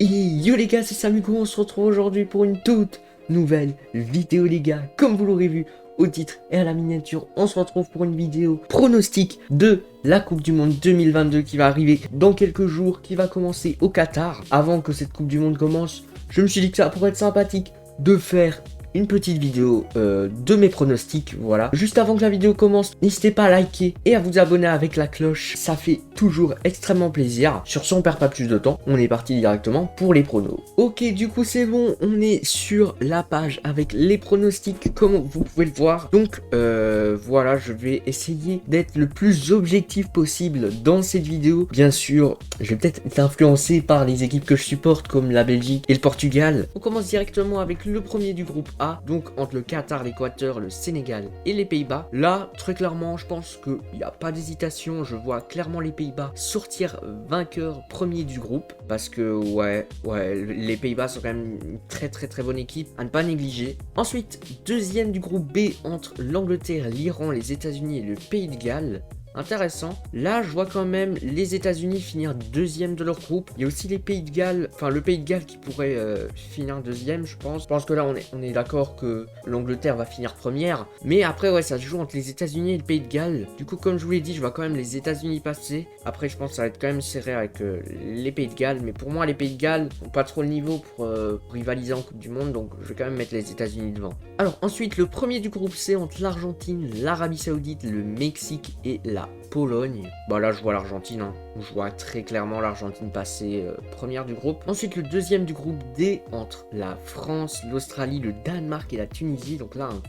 Et yo les gars, c'est Samuko, on se retrouve aujourd'hui pour une toute nouvelle vidéo les gars. Comme vous l'aurez vu au titre et à la miniature, on se retrouve pour une vidéo pronostic de la Coupe du Monde 2022 qui va arriver dans quelques jours, qui va commencer au Qatar. Avant que cette Coupe du Monde commence, je me suis dit que ça pourrait être sympathique de faire une petite vidéo de mes pronostics, voilà. Juste avant que la vidéo commence, n'hésitez pas à liker et à vous abonner avec la cloche, ça fait toujours extrêmement plaisir. Sur ce, on perd pas plus de temps, on est parti directement pour les pronos. Ok, du coup c'est bon, on est sur la page avec les pronostics, comme vous pouvez le voir. Donc voilà, je vais essayer d'être le plus objectif possible dans cette vidéo. Bien sûr, je vais peut-être être influencé par les équipes que je supporte, comme la Belgique et le Portugal. On commence directement avec le premier du groupe A, donc entre le Qatar, l'Équateur, le Sénégal et les Pays-Bas. Là, très clairement, je pense qu'il n'y a pas d'hésitation. Je vois clairement les Pays-Bas sortir vainqueur premier du groupe. Parce que, ouais, les Pays-Bas sont quand même une très bonne équipe à ne pas négliger. Ensuite, deuxième du groupe B entre l'Angleterre, l'Iran, les États-Unis et le Pays de Galles. Intéressant. Là, je vois quand même les États-Unis finir deuxième de leur groupe. Il y a aussi les Pays de Galles, enfin le Pays de Galles qui pourrait finir deuxième, je pense. Je pense que là, on est d'accord que l'Angleterre va finir première. Mais après, ouais, ça se joue entre les États-Unis et le Pays de Galles. Du coup, comme je vous l'ai dit, je vois quand même les États-Unis passer. Après, je pense que ça va être quand même serré avec les Pays de Galles. Mais pour moi, les Pays de Galles n'ont pas trop le niveau pour rivaliser en Coupe du Monde. Donc, je vais quand même mettre les États-Unis devant. Alors, ensuite, le premier du groupe C entre l'Argentine, l'Arabie Saoudite, le Mexique et la Pologne. Bah là je vois l'Argentine, hein. Je vois très clairement l'Argentine passer première du groupe. Ensuite le deuxième du groupe D entre la France, l'Australie, le Danemark et la Tunisie. Donc là un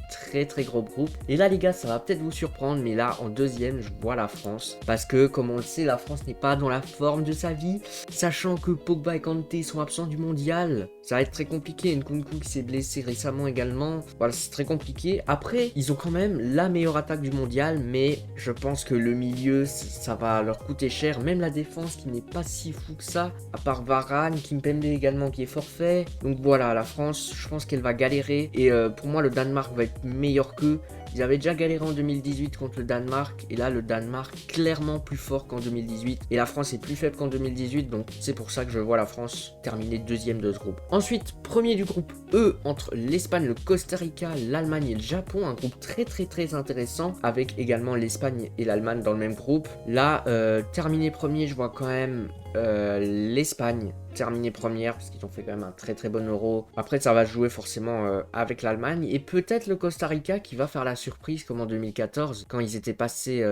très gros groupe. Et là les gars, ça va peut-être vous surprendre, mais là en deuxième je vois la France. Parce que comme on le sait, la France n'est pas dans la forme de sa vie. Sachant que Pogba et Kanté sont absents du mondial, ça va être très compliqué. Nkunku qui s'est blessé récemment également. Voilà, c'est très compliqué. Après, ils ont quand même la meilleure attaque du mondial, mais je pense que le milieu, ça va leur coûter cher. Même la défense qui n'est pas si fou que ça, à part Varane, Kimpembe également qui est forfait. Donc voilà, la France, je pense qu'elle va galérer. Et pour moi, le Danemark va être meilleur qu'eux. Ils avaient déjà galéré en 2018 contre le Danemark. Et là, le Danemark, clairement plus fort qu'en 2018. Et la France est plus faible qu'en 2018. Donc c'est pour ça que je vois la France terminer deuxième de ce groupe. Ensuite, premier du groupe E entre l'Espagne, le Costa Rica, l'Allemagne et le Japon. Un groupe très intéressant. Avec également l'Espagne et l'Allemagne dans le même groupe. Là, terminé premier, je vois quand même l'Espagne terminer première parce qu'ils ont fait quand même un très bon Euro. Après ça va jouer forcément avec l'Allemagne et peut-être le Costa Rica qui va faire la surprise comme en 2014 quand ils étaient passés,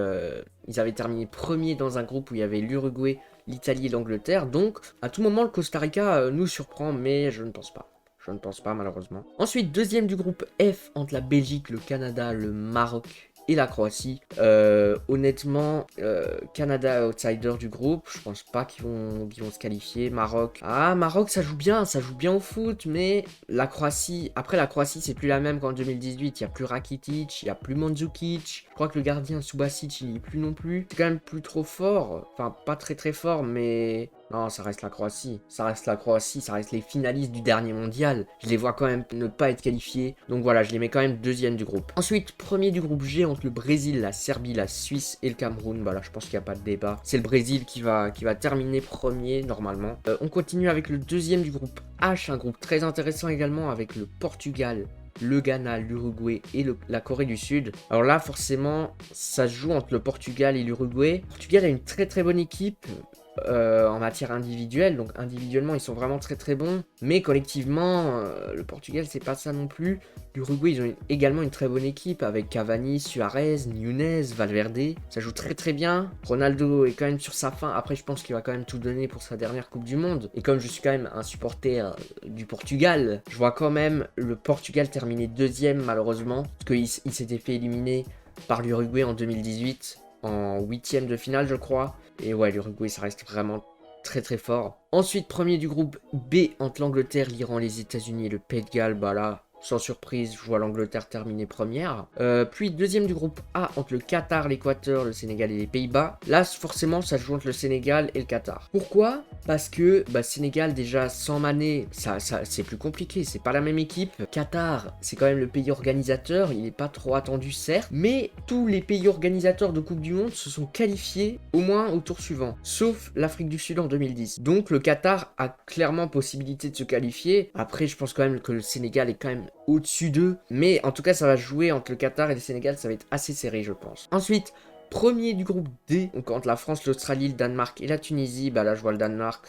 ils avaient terminé premier dans un groupe où il y avait l'Uruguay, l'Italie et l'Angleterre. Donc à tout moment le Costa Rica nous surprend, mais je ne pense pas. Je ne pense pas malheureusement. Ensuite deuxième du groupe F entre la Belgique, le Canada, le Maroc et la Croatie. Honnêtement, Canada outsider du groupe. Je pense pas qu'ils vont se qualifier. Maroc. Ah, Maroc, ça joue bien au foot, mais la Croatie. Après, la Croatie, c'est plus la même qu'en 2018. Il y a plus Rakitic, il y a plus Mandzukic. Je crois que le gardien Subasic, il n'y est plus non plus. C'est quand même plus trop fort. Enfin, pas très fort, mais. Non, ça reste la Croatie. Ça reste les finalistes du dernier mondial. Je les vois quand même ne pas être qualifiés. Donc voilà, je les mets quand même deuxième du groupe. Ensuite, premier du groupe G entre le Brésil, la Serbie, la Suisse et le Cameroun. Voilà, je pense qu'il n'y a pas de débat. C'est le Brésil qui va terminer premier normalement. On continue avec le deuxième du groupe H, un groupe très intéressant également avec le Portugal, le Ghana, l'Uruguay et la Corée du Sud. Alors là, forcément, ça se joue entre le Portugal et l'Uruguay. Le Portugal a une très bonne équipe. En matière individuelle, donc individuellement ils sont vraiment très bons, mais collectivement le Portugal c'est pas ça non plus. L'Uruguay ils ont également une très bonne équipe avec Cavani, Suarez, Nunez, Valverde, ça joue très bien. Ronaldo est quand même sur sa fin, après je pense qu'il va quand même tout donner pour sa dernière Coupe du Monde, et comme je suis quand même un supporter du Portugal, je vois quand même le Portugal terminer deuxième malheureusement, parce qu'il s'était fait éliminer par l'Uruguay en 2018 en huitième de finale je crois. Et ouais, l'Uruguay, ça reste vraiment très fort. Ensuite, premier du groupe B entre l'Angleterre, l'Iran, les États-Unis et le Pays de Galles. Bah là, sans surprise, je vois l'Angleterre terminer première. Puis deuxième du groupe A entre le Qatar, l'Équateur, le Sénégal et les Pays-Bas. Là, forcément, ça se joue entre le Sénégal et le Qatar. Pourquoi? Parce que Sénégal, déjà, sans Mané, ça c'est plus compliqué. C'est pas la même équipe. Qatar, c'est quand même le pays organisateur. Il n'est pas trop attendu, certes. Mais tous les pays organisateurs de Coupe du Monde se sont qualifiés au moins au tour suivant. Sauf l'Afrique du Sud en 2010. Donc, le Qatar a clairement possibilité de se qualifier. Après, je pense quand même que le Sénégal est quand même au-dessus d'eux. Mais en tout cas, ça va jouer entre le Qatar et le Sénégal. Ça va être assez serré, je pense. Ensuite, premier du groupe D, donc entre la France, l'Australie, le Danemark et la Tunisie. Là, je vois le Danemark.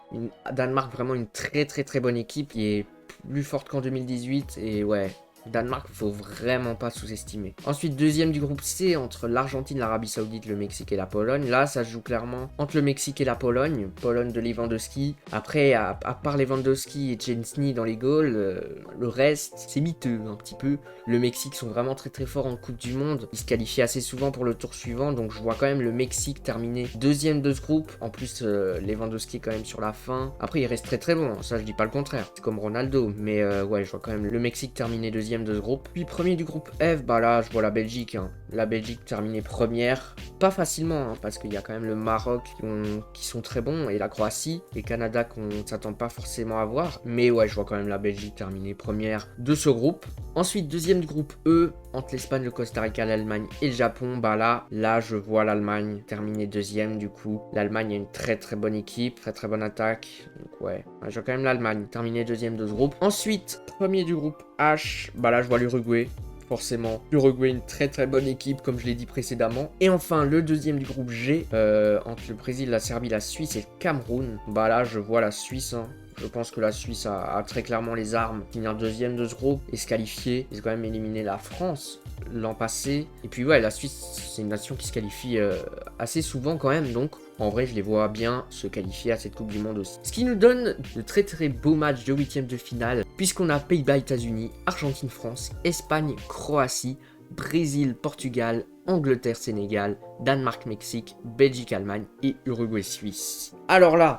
Danemark, vraiment une très très très bonne équipe qui est plus forte qu'en 2018. Et ouais, Danemark, faut vraiment pas sous-estimer. Ensuite, deuxième du groupe C, entre l'Argentine, l'Arabie Saoudite, le Mexique et la Pologne. Là, ça se joue clairement entre le Mexique et la Pologne. Pologne de Lewandowski. Après, à part Lewandowski et Szczęsny dans les goals, le reste, c'est miteux un petit peu. Le Mexique sont vraiment très très forts en Coupe du Monde. Ils se qualifient assez souvent pour le tour suivant. Donc, je vois quand même le Mexique terminer deuxième de ce groupe. En plus, Lewandowski est quand même sur la fin. Après, il reste très très bon. Ça, je dis pas le contraire. C'est comme Ronaldo. Mais ouais, je vois quand même le Mexique terminer deuxième de ce groupe. Puis premier du groupe F, là je vois la Belgique. La Belgique terminée première. Pas facilement, parce qu'il y a quand même le Maroc qui sont très bons et la Croatie et Canada qu'on ne s'attend pas forcément à voir. Mais ouais, je vois quand même la Belgique terminer première de ce groupe. Ensuite, deuxième du groupe E, entre l'Espagne, le Costa Rica, l'Allemagne et le Japon. Là je vois l'Allemagne terminer deuxième du coup. L'Allemagne a une très très bonne équipe, très très bonne attaque. Donc ouais, je vois quand même l'Allemagne terminer deuxième de ce groupe. Ensuite, premier du groupe H, là je vois l'Uruguay. Forcément, l'Uruguay, une très très bonne équipe, comme je l'ai dit précédemment. Et enfin, le deuxième du groupe G, entre le Brésil, la Serbie, la Suisse et le Cameroun. Là, je vois la Suisse. Je pense que la Suisse a très clairement les armes pour finir deuxième de ce groupe et se qualifier. Ils ont quand même éliminé la France l'an passé. Et puis ouais, la Suisse, c'est une nation qui se qualifie assez souvent quand même. Donc en vrai, je les vois bien se qualifier à cette Coupe du Monde aussi. Ce qui nous donne de très très beaux matchs de huitième de finale, puisqu'on a Pays-Bas, États-Unis, Argentine, France, Espagne, Croatie, Brésil, Portugal, Angleterre, Sénégal, Danemark, Mexique, Belgique, Allemagne et Uruguay, Suisse. Alors là,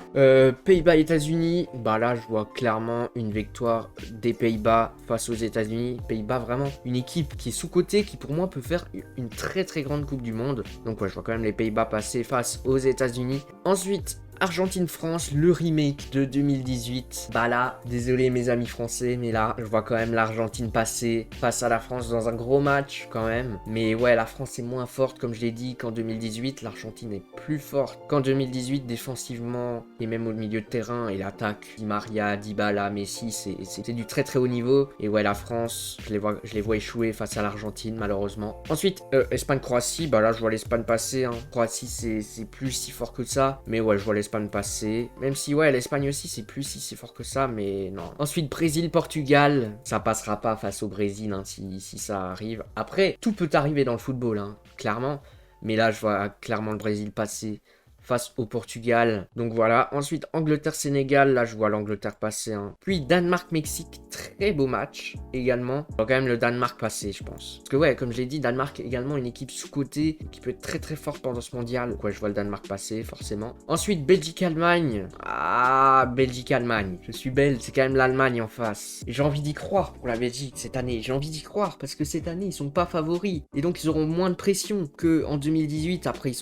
Pays-Bas, États-Unis, là je vois clairement une victoire des Pays-Bas face aux États-Unis. Pays-Bas, vraiment une équipe qui est sous-cotée, qui pour moi peut faire une très très grande Coupe du Monde. Donc ouais, je vois quand même les Pays-Bas passer face aux États-Unis. Ensuite, Argentine-France, le remake de 2018. Là, désolé mes amis français, mais là, je vois quand même l'Argentine passer face à la France dans un gros match quand même. Mais ouais, la France est moins forte, comme je l'ai dit, qu'en 2018. L'Argentine est plus forte qu'en 2018, défensivement et même au milieu de terrain. Et l'attaque, Di Maria, Dybala, Messi, c'est du très très haut niveau. Et ouais, la France, je les vois échouer face à l'Argentine, malheureusement. Ensuite, Espagne-Croatie, là, je vois l'Espagne passer. Croatie, c'est plus si fort que ça. Mais ouais, je vois l'Espagne passer. Même si, ouais, l'Espagne aussi, c'est plus si fort que ça, mais non. Ensuite, Brésil-Portugal. Ça passera pas face au Brésil, si ça arrive. Après, tout peut arriver dans le football, clairement. Mais là, je vois clairement le Brésil passer face au Portugal. Donc voilà. Ensuite, Angleterre-Sénégal. Là, je vois l'Angleterre passer. Puis Danemark-Mexique. Très beau match également. Je vois quand même le Danemark passer, je pense. Parce que ouais, comme je l'ai dit, Danemark également une équipe sous-cotée qui peut être très très forte pendant ce mondial. Donc ouais, je vois le Danemark passer, forcément. Ensuite, Belgique-Allemagne. Belgique-Allemagne. Je suis belge, c'est quand même l'Allemagne en face. Et j'ai envie d'y croire pour la Belgique cette année. J'ai envie d'y croire parce que cette année, ils sont pas favoris. Et donc, ils auront moins de pression qu'en 2018. Après,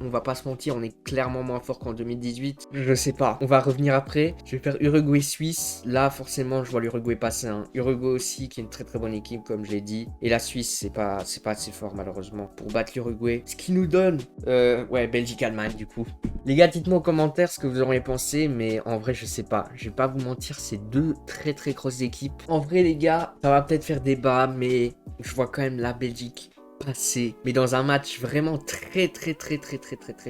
on va pas se mentir, on est clairement moins fort qu'en 2018. Je sais pas. On va revenir après. Je vais faire Uruguay-Suisse. Là, forcément, je vois l'Uruguay passer. Uruguay aussi, qui est une très très bonne équipe, comme je l'ai dit. Et la Suisse, c'est pas assez fort, malheureusement, pour battre l'Uruguay. Ce qui nous donne... ouais, Belgique-Allemagne, du coup. Les gars, dites-moi en commentaire ce que vous auriez pensé, mais en vrai, je sais pas. Je vais pas vous mentir, c'est deux très très grosses équipes. En vrai, les gars, ça va peut-être faire débat, mais je vois quand même la Belgique passer, mais dans un match vraiment très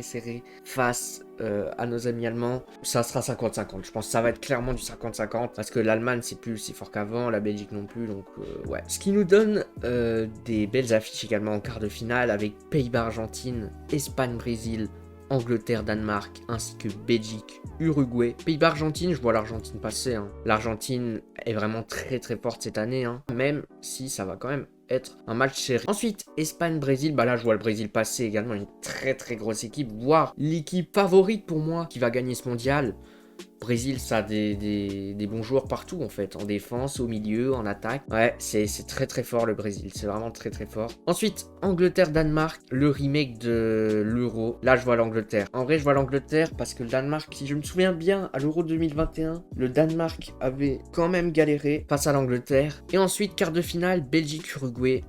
serré face à nos amis allemands. Ça sera 50-50, je pense que ça va être clairement du 50-50 parce que l'Allemagne c'est plus si fort qu'avant, la Belgique non plus, donc ouais. Ce qui nous donne des belles affiches également en quart de finale avec Pays-Bas-Argentine, Espagne-Brésil, Angleterre-Danemark, ainsi que Belgique, Uruguay. Pays-Bas-Argentine, je vois l'Argentine passer. L'Argentine est vraiment très très forte cette année, même si ça va quand même être un match serré. Ensuite, Espagne-Brésil, là je vois le Brésil passer également, une très très grosse équipe, voire l'équipe favorite pour moi qui va gagner ce mondial. Brésil, ça a des bons joueurs partout en fait, en défense, au milieu, en attaque. Ouais, c'est très très fort le Brésil, c'est vraiment très très fort. Ensuite, Angleterre-Danemark, le remake de l'Euro. Là, je vois l'Angleterre. En vrai, je vois l'Angleterre parce que le Danemark, si je me souviens bien, à l'Euro 2021, le Danemark avait quand même galéré face à l'Angleterre. Et ensuite, quart de finale, Belgique-Uruguay.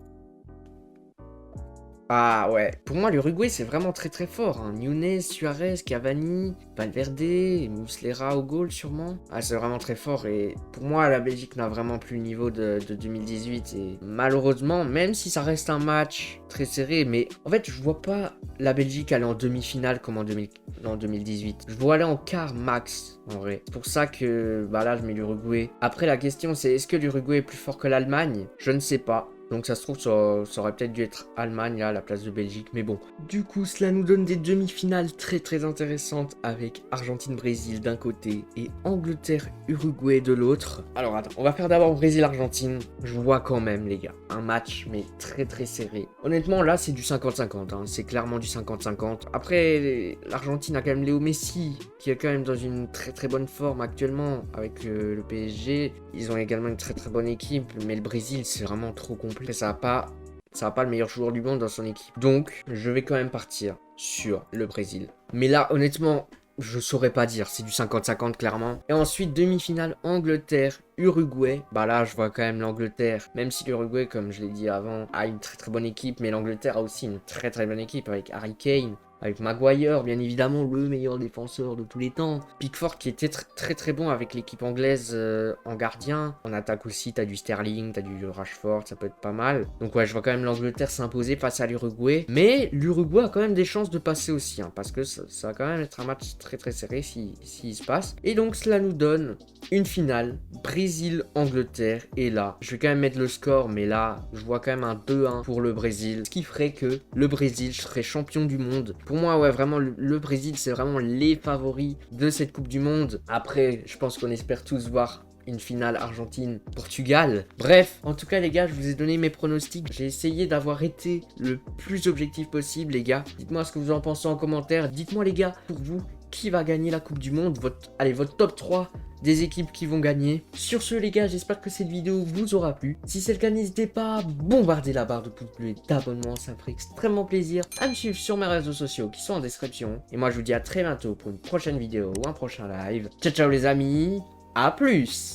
Ah ouais, pour moi l'Uruguay c'est vraiment très très fort, hein. Nunes, Suarez, Cavani, Valverde, Muslera au goal sûrement. Ah c'est vraiment très fort et pour moi la Belgique n'a vraiment plus le niveau de 2018 et malheureusement même si ça reste un match très serré, mais en fait je vois pas la Belgique aller en demi-finale comme en 2018. Je vois aller en quart max en vrai. C'est pour ça que bah là je mets l'Uruguay. Après la question c'est est-ce que l'Uruguay est plus fort que l'Allemagne? Je ne sais pas. Donc ça se trouve, ça aurait peut-être dû être Allemagne là, à la place de Belgique, mais bon. Du coup, cela nous donne des demi-finales très très intéressantes avec Argentine-Brésil d'un côté et Angleterre-Uruguay de l'autre. Alors attends, on va faire d'abord Brésil-Argentine. Je vois quand même les gars, un match mais très très serré. Honnêtement là c'est du 50-50, hein. C'est clairement du 50-50. Après, l'Argentine a quand même Léo Messi, qui est quand même dans une très très bonne forme actuellement avec le PSG. Ils ont également une très très bonne équipe, mais le Brésil c'est vraiment trop compliqué. Ça a pas le meilleur joueur du monde dans son équipe. Donc, je vais quand même partir sur le Brésil. Mais là, honnêtement, je saurais pas dire. C'est du 50-50, clairement. Et ensuite, demi-finale, Angleterre-Uruguay. Bah là, je vois quand même l'Angleterre. Même si l'Uruguay, comme je l'ai dit avant, a une très très bonne équipe. Mais l'Angleterre a aussi une très très bonne équipe avec Harry Kane. Avec Maguire, bien évidemment, le meilleur défenseur de tous les temps. Pickford qui était très très bon avec l'équipe anglaise en gardien. En attaque aussi, t'as du Sterling, t'as du Rashford, ça peut être pas mal. Donc ouais, je vois quand même l'Angleterre s'imposer face à l'Uruguay. Mais l'Uruguay a quand même des chances de passer aussi, hein, parce que ça va quand même être un match très très serré s'il se passe. Et donc cela nous donne une finale, Brésil-Angleterre. Et là, je vais quand même mettre le score, mais là, je vois quand même un 2-1 pour le Brésil. Ce qui ferait que le Brésil serait champion du monde. Pour moi, ouais, vraiment, le Brésil, c'est vraiment les favoris de cette Coupe du Monde. Après, je pense qu'on espère tous voir une finale Argentine-Portugal. Bref, en tout cas les gars, je vous ai donné mes pronostics. J'ai essayé d'avoir été le plus objectif possible les gars. Dites-moi ce que vous en pensez en commentaire. Dites-moi les gars, pour vous, qui va gagner la Coupe du Monde? Votre top 3 des équipes qui vont gagner. Sur ce les gars, j'espère que cette vidéo vous aura plu. Si c'est le cas, n'hésitez pas à bombarder la barre de pouce bleu et d'abonnement, ça me ferait extrêmement plaisir. À me suivre sur mes réseaux sociaux qui sont en description. Et moi je vous dis à très bientôt pour une prochaine vidéo ou un prochain live. Ciao ciao les amis, à plus.